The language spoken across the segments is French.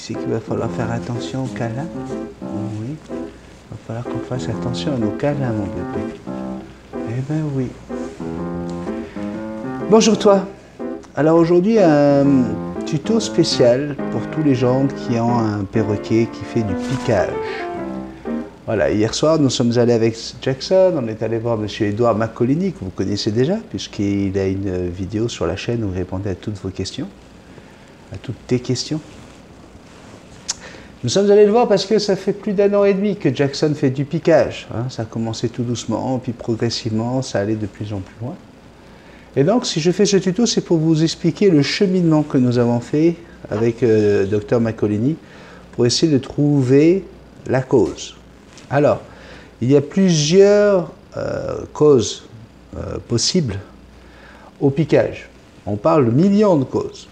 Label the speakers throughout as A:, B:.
A: c'est qu'il va falloir faire attention aux câlins. Oui, il va falloir qu'on fasse attention à nos câlins, mon bébé. Eh ben oui. Bonjour toi. Alors aujourd'hui, un tuto spécial pour tous les gens qui ont un perroquet qui fait du piquage. Voilà, hier soir, nous sommes allés avec Jackson, on est allé voir monsieur Edouard Macolini, que vous connaissez déjà, puisqu'il a une vidéo sur la chaîne où il répondait à toutes vos questions, à toutes tes questions. Nous sommes allés le voir parce que ça fait plus d'1 an et demi que Jackson fait du piquage. Hein. Ça a commencé tout doucement, puis progressivement, ça allait de plus en plus loin. Et donc, si je fais ce tuto, c'est pour vous expliquer le cheminement que nous avons fait avec Dr Macolini pour essayer de trouver la cause. Alors, il y a plusieurs causes possibles au piquage. On parle de millions de causes.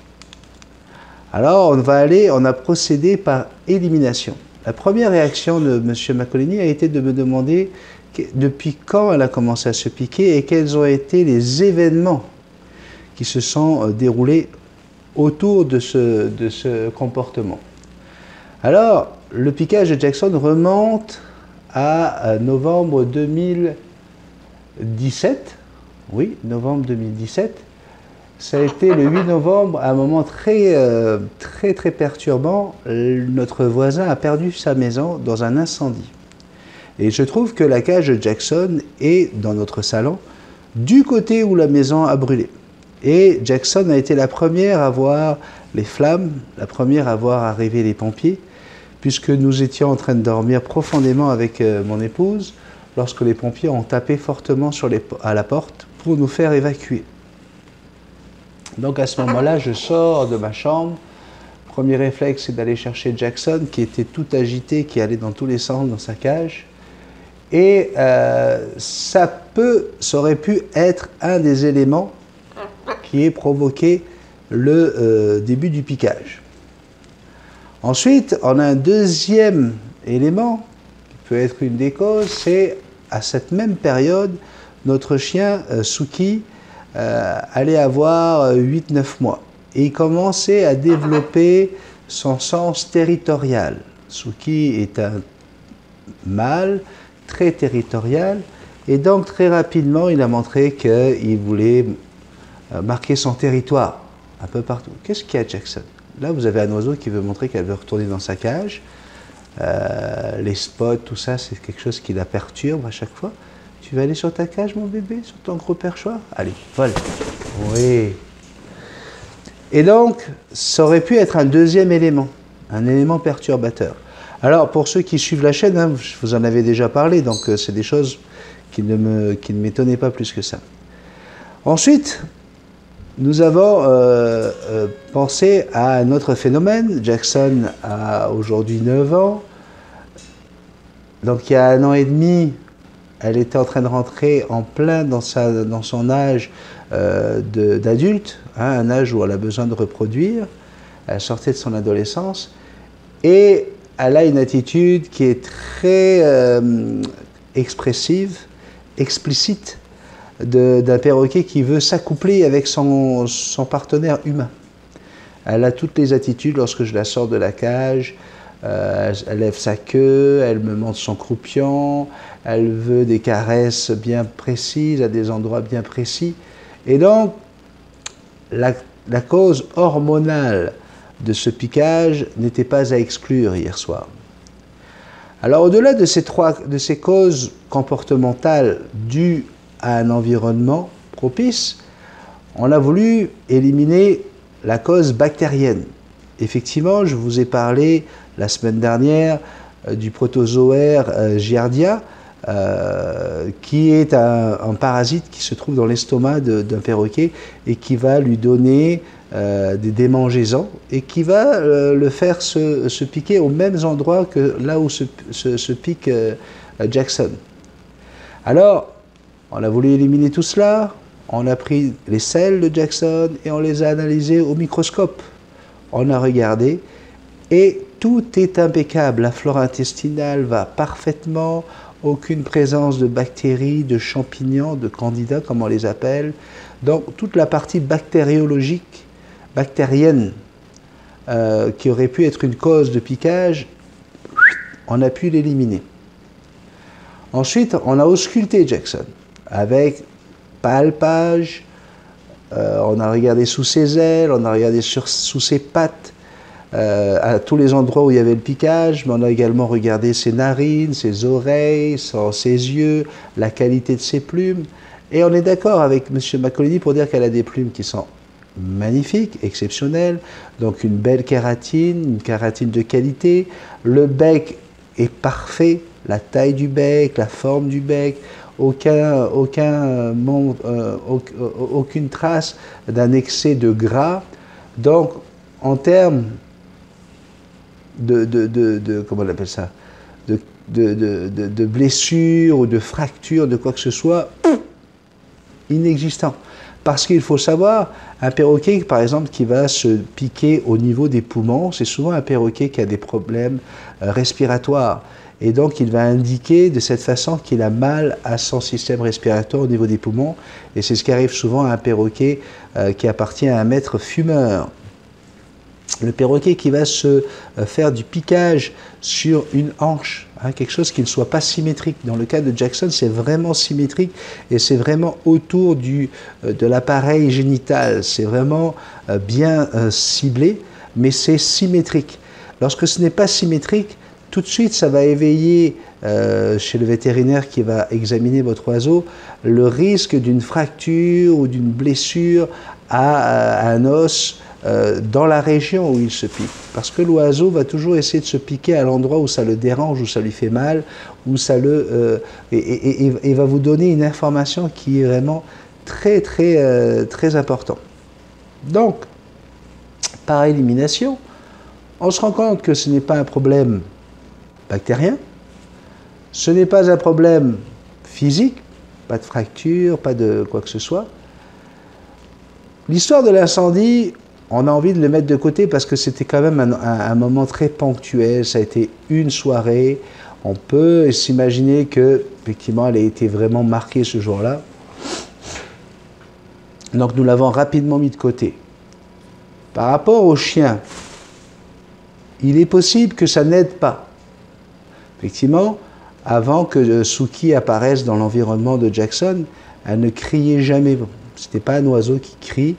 A: Alors, on a procédé par élimination. La première réaction de M. Macolini a été de me demander depuis quand elle a commencé à se piquer et quels ont été les événements qui se sont déroulés autour de ce comportement. Alors, le piquage de Jackson remonte à novembre 2017. Oui, novembre 2017. Ça a été le 8 novembre, à un moment très perturbant. Notre voisin a perdu sa maison dans un incendie. Et je trouve que la cage de Jackson est dans notre salon, du côté où la maison a brûlé. Et Jackson a été la première à voir les flammes, la première à voir arriver les pompiers, puisque nous étions en train de dormir profondément avec mon épouse, lorsque les pompiers ont tapé fortement à la porte pour nous faire évacuer. Donc à ce moment-là, je sors de ma chambre. Premier réflexe, c'est d'aller chercher Jackson, qui était tout agité, qui allait dans tous les sens dans sa cage. Et ça aurait pu être un des éléments qui ait provoqué le début du piquage. Ensuite, on a un deuxième élément, qui peut être une des causes, c'est à cette même période, notre chien Suki allait avoir 8-9 mois. Et il commençait à développer son sens territorial. Suki est un mâle très territorial, et donc très rapidement, il a montré qu'il voulait marquer son territoire un peu partout. Qu'est-ce qu'il y a, Jackson? Là, vous avez un oiseau qui veut montrer qu'elle veut retourner dans sa cage. Les spots, tout ça, c'est quelque chose qui la perturbe à chaque fois. Tu vas aller sur ta cage, mon bébé, sur ton gros perchoir? Allez, vole. Oui. Et donc, ça aurait pu être un deuxième élément, un élément perturbateur. Alors, pour ceux qui suivent la chaîne, hein, je vous en avais déjà parlé, donc c'est des choses qui ne m'étonnaient pas plus que ça. Ensuite, nous avons pensé à un autre phénomène. Jackson a aujourd'hui 9 ans. Donc, il y a 1 an et demi, elle était en train de rentrer en plein dans son âge d'adulte, hein, un âge où elle a besoin de reproduire. Elle sortait de son adolescence et elle a une attitude qui est très expressive, explicite, d'un perroquet qui veut s'accoupler avec son partenaire humain. Elle a toutes les attitudes lorsque je la sors de la cage. Elle lève sa queue, elle me montre son croupion, elle veut des caresses bien précises, à des endroits bien précis. Et donc, la cause hormonale de ce piquage n'était pas à exclure hier soir. Alors, au-delà de ces causes comportementales dues à un environnement propice, on a voulu éliminer la cause bactérienne. Effectivement, je vous ai parlé la semaine dernière du protozoaire Giardia, qui est un parasite qui se trouve dans l'estomac d'un perroquet et qui va lui donner des démangeaisons et qui va le faire se piquer au même endroit que là où se pique Jackson. Alors, on a voulu éliminer tout cela, on a pris les selles de Jackson et on les a analysées au microscope. On a regardé et tout est impeccable. La flore intestinale va parfaitement, aucune présence de bactéries, de champignons, de candidats, comme on les appelle. Donc toute la partie bactériologique, bactérienne, qui aurait pu être une cause de piquage, on a pu l'éliminer. Ensuite, on a ausculté Jackson avec palpage, on a regardé sous ses ailes, on a regardé sous ses pattes, à tous les endroits où il y avait le piquage, mais on a également regardé ses narines, ses oreilles, ses yeux, la qualité de ses plumes. Et on est d'accord avec M. Macolini pour dire qu'elle a des plumes qui sont magnifiques, exceptionnelles, donc une belle kératine, une kératine de qualité. Le bec est parfait, la taille du bec, la forme du bec, aucune trace d'un excès de gras. Donc, en termes comment on appelle ça, de blessures ou de fractures, de quoi que ce soit, inexistant. Parce qu'il faut savoir, un perroquet, par exemple, qui va se piquer au niveau des poumons, c'est souvent un perroquet qui a des problèmes respiratoires. Et donc, il va indiquer de cette façon qu'il a mal à son système respiratoire au niveau des poumons. Et c'est ce qui arrive souvent à un perroquet qui appartient à un maître fumeur. Le perroquet qui va se faire du piquage sur une hanche, quelque chose qui ne soit pas symétrique. Dans le cas de Jackson, c'est vraiment symétrique et c'est vraiment autour de l'appareil génital. C'est vraiment bien ciblé, mais c'est symétrique. Lorsque ce n'est pas symétrique, tout de suite, ça va éveiller chez le vétérinaire qui va examiner votre oiseau le risque d'une fracture ou d'une blessure à un os dans la région où il se pique. Parce que l'oiseau va toujours essayer de se piquer à l'endroit où ça le dérange, où ça lui fait mal, où ça et va vous donner une information qui est vraiment très, très, très importante. Donc, par élimination, on se rend compte que ce n'est pas un problème bactérien, ce n'est pas un problème physique, pas de fracture, pas de quoi que ce soit. L'histoire de l'incendie, on a envie de le mettre de côté parce que c'était quand même un moment très ponctuel, ça a été une soirée. On peut s'imaginer que, effectivement, elle a été vraiment marquée ce jour-là. Donc nous l'avons rapidement mis de côté. Par rapport au chien, il est possible que ça n'aide pas. Effectivement, avant que Suki apparaisse dans l'environnement de Jackson, elle ne criait jamais. Ce n'était pas un oiseau qui crie.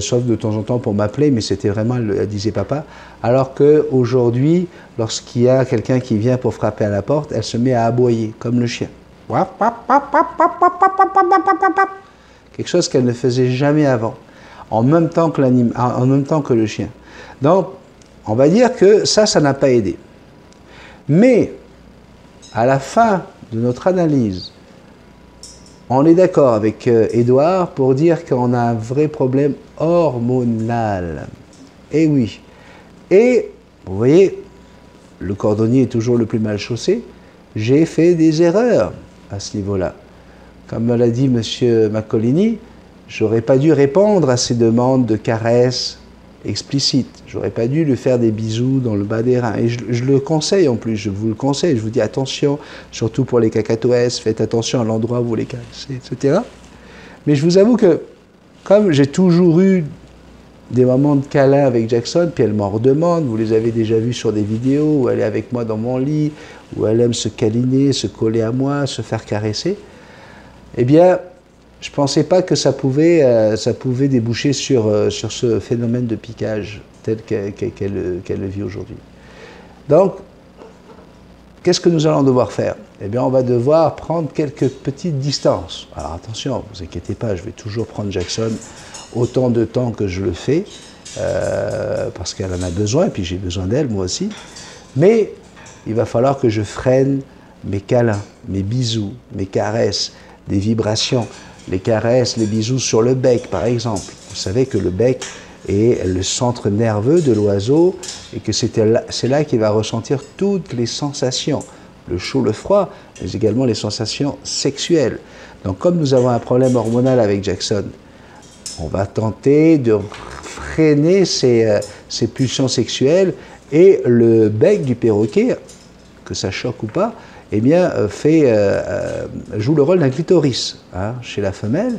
A: Sauf de temps en temps pour m'appeler, mais c'était vraiment, elle disait papa. Alors qu'aujourd'hui, lorsqu'il y a quelqu'un qui vient pour frapper à la porte, elle se met à aboyer, comme le chien. Quelque chose qu'elle ne faisait jamais avant, en même temps que le chien. Donc, on va dire que ça n'a pas aidé. Mais, à la fin de notre analyse, on est d'accord avec Édouard pour dire qu'on a un vrai problème hormonal. Et oui. Et, vous voyez, le cordonnier est toujours le plus mal chaussé. J'ai fait des erreurs à ce niveau-là. Comme me l'a dit M. Macolini, j'aurais pas dû répondre à ces demandes de caresses explicites. J'aurais pas dû lui faire des bisous dans le bas des reins. Et je le conseille en plus, je vous le conseille. Je vous dis attention, surtout pour les cacatoès, faites attention à l'endroit où vous les caressez, etc. Mais je vous avoue que, comme j'ai toujours eu des moments de câlin avec Jackson, puis elle m'en redemande, vous les avez déjà vus sur des vidéos, où elle est avec moi dans mon lit, où elle aime se câliner, se coller à moi, se faire caresser, eh bien, je ne pensais pas que ça pouvait déboucher sur ce phénomène de piquage tel qu'elle le vit aujourd'hui. Donc, qu'est-ce que nous allons devoir faire? Eh bien, on va devoir prendre quelques petites distances. Alors attention, ne vous inquiétez pas, je vais toujours prendre Jackson autant de temps que je le fais, parce qu'elle en a besoin, et puis j'ai besoin d'elle, moi aussi. Mais il va falloir que je freine mes câlins, mes bisous, mes caresses, des vibrations. Les caresses, les bisous sur le bec, par exemple. Vous savez que le bec est le centre nerveux de l'oiseau et que c'est là qu'il va ressentir toutes les sensations, le chaud, le froid, mais également les sensations sexuelles. Donc, comme nous avons un problème hormonal avec Jackson, on va tenter de freiner ces pulsions sexuelles et le bec du perroquet, que ça choque ou pas, eh bien, joue le rôle d'un clitoris chez la femelle,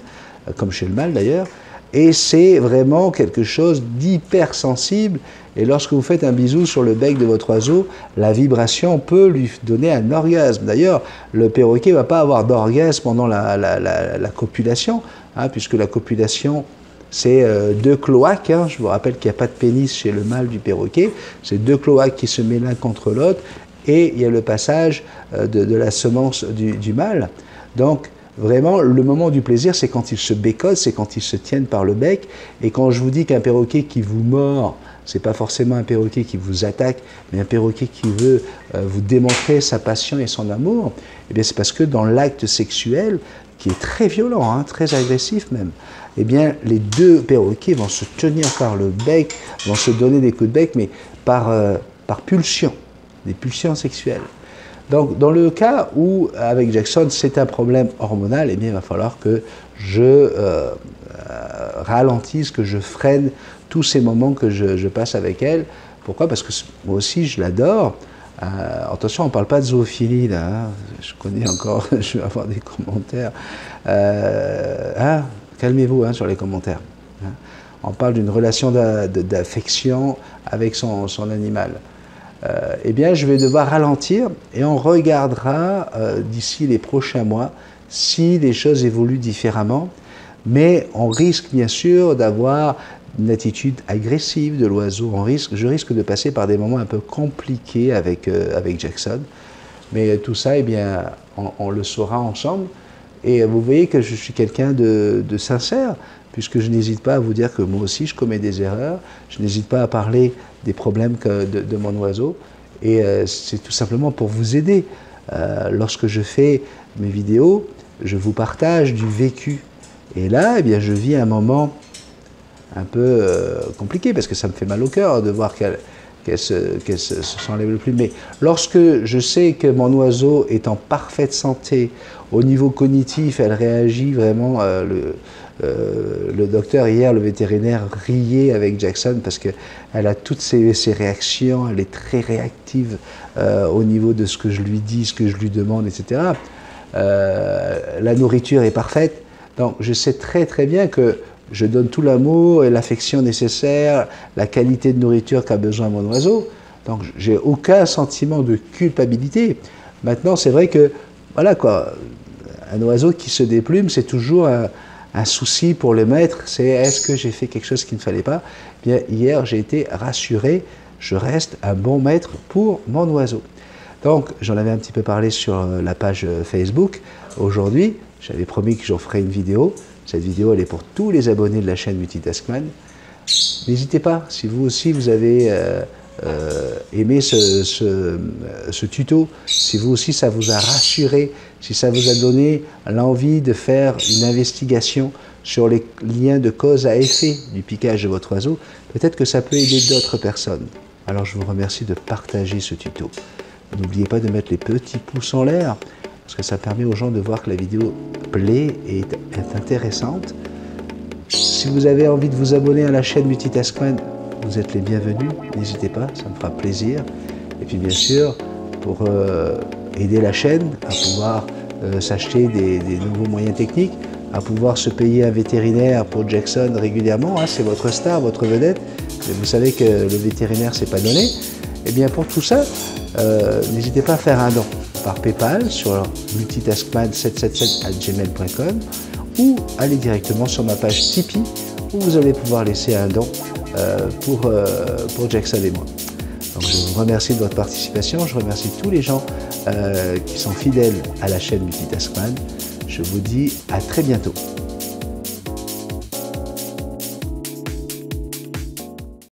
A: comme chez le mâle d'ailleurs, Et c'est vraiment quelque chose d'hypersensible. Et lorsque vous faites un bisou sur le bec de votre oiseau, la vibration peut lui donner un orgasme. D'ailleurs, le perroquet ne va pas avoir d'orgasme pendant la copulation, hein, puisque la copulation, c'est deux cloaques. Hein. Je vous rappelle qu'il n'y a pas de pénis chez le mâle du perroquet. C'est deux cloaques qui se mettent l'un contre l'autre. Et il y a le passage de la semence du mâle. Donc, vraiment, le moment du plaisir, c'est quand ils se bécotent, c'est quand ils se tiennent par le bec. Et quand je vous dis qu'un perroquet qui vous mord, c'est pas forcément un perroquet qui vous attaque, mais un perroquet qui veut vous démontrer sa passion et son amour, eh bien c'est parce que dans l'acte sexuel, qui est très violent, hein, très agressif même, eh bien les deux perroquets vont se tenir par le bec, vont se donner des coups de bec, mais par pulsion, des pulsions sexuelles. Donc, dans le cas où, avec Jackson, c'est un problème hormonal, eh bien, il va falloir que je ralentisse, que je freine tous ces moments que je passe avec elle. Pourquoi? Parce que moi aussi, je l'adore. Attention, on ne parle pas de zoophilie, là. Hein. Je connais encore, je vais avoir des commentaires. Hein, calmez-vous hein, sur les commentaires. Hein. On parle d'une relation d'affection avec son animal. Eh bien, je vais devoir ralentir et on regardera d'ici les prochains mois si les choses évoluent différemment. Mais on risque bien sûr d'avoir une attitude agressive de l'oiseau. Je risque de passer par des moments un peu compliqués avec Jackson. Mais tout ça, eh bien, on le saura ensemble. Et vous voyez que je suis quelqu'un de sincère, puisque je n'hésite pas à vous dire que moi aussi je commets des erreurs, je n'hésite pas à parler des problèmes de mon oiseau, et c'est tout simplement pour vous aider. Lorsque je fais mes vidéos, je vous partage du vécu. Et là, eh bien, je vis un moment un peu compliqué, parce que ça me fait mal au cœur de voir qu'elle s'enlève le plume. Mais lorsque je sais que mon oiseau est en parfaite santé, au niveau cognitif, elle réagit vraiment. Le docteur hier, le vétérinaire, riait avec Jackson parce qu'elle a toutes ses réactions, elle est très réactive au niveau de ce que je lui dis, ce que je lui demande, etc. La nourriture est parfaite, donc je sais très très bien que je donne tout l'amour et l'affection nécessaire, la qualité de nourriture qu'a besoin mon oiseau, donc j'ai aucun sentiment de culpabilité. Maintenant, c'est vrai que, voilà quoi, un oiseau qui se déplume, c'est toujours un souci pour le maître, c'est est-ce que j'ai fait quelque chose qu'il ne fallait pas? Bien, hier, j'ai été rassuré, je reste un bon maître pour mon oiseau. Donc, j'en avais un petit peu parlé sur la page Facebook. Aujourd'hui, j'avais promis que j'en ferais une vidéo. Cette vidéo, elle est pour tous les abonnés de la chaîne Multitaskman. N'hésitez pas, si vous aussi, vous avez aimé ce tuto, si vous aussi ça vous a rassuré, si ça vous a donné l'envie de faire une investigation sur les liens de cause à effet du piquage de votre oiseau, peut-être que ça peut aider d'autres personnes. Alors je vous remercie de partager ce tuto. N'oubliez pas de mettre les petits pouces en l'air, parce que ça permet aux gens de voir que la vidéo plaît et est intéressante. Si vous avez envie de vous abonner à la chaîne Multitaskman, vous êtes les bienvenus, n'hésitez pas, ça me fera plaisir. Et puis bien sûr, pour aider la chaîne à pouvoir s'acheter des nouveaux moyens techniques, à pouvoir se payer un vétérinaire pour Jackson régulièrement, hein, c'est votre star, votre vedette, mais vous savez que le vétérinaire c'est pas donné. Et bien pour tout ça, n'hésitez pas à faire un don par PayPal sur multitaskman777@gmail.com ou allez directement sur ma page Tipeee où vous allez pouvoir laisser un don pour Jackson et moi. Donc je vous remercie de votre participation, je remercie tous les gens qui sont fidèles à la chaîne Multitaskman. Je vous dis à très bientôt.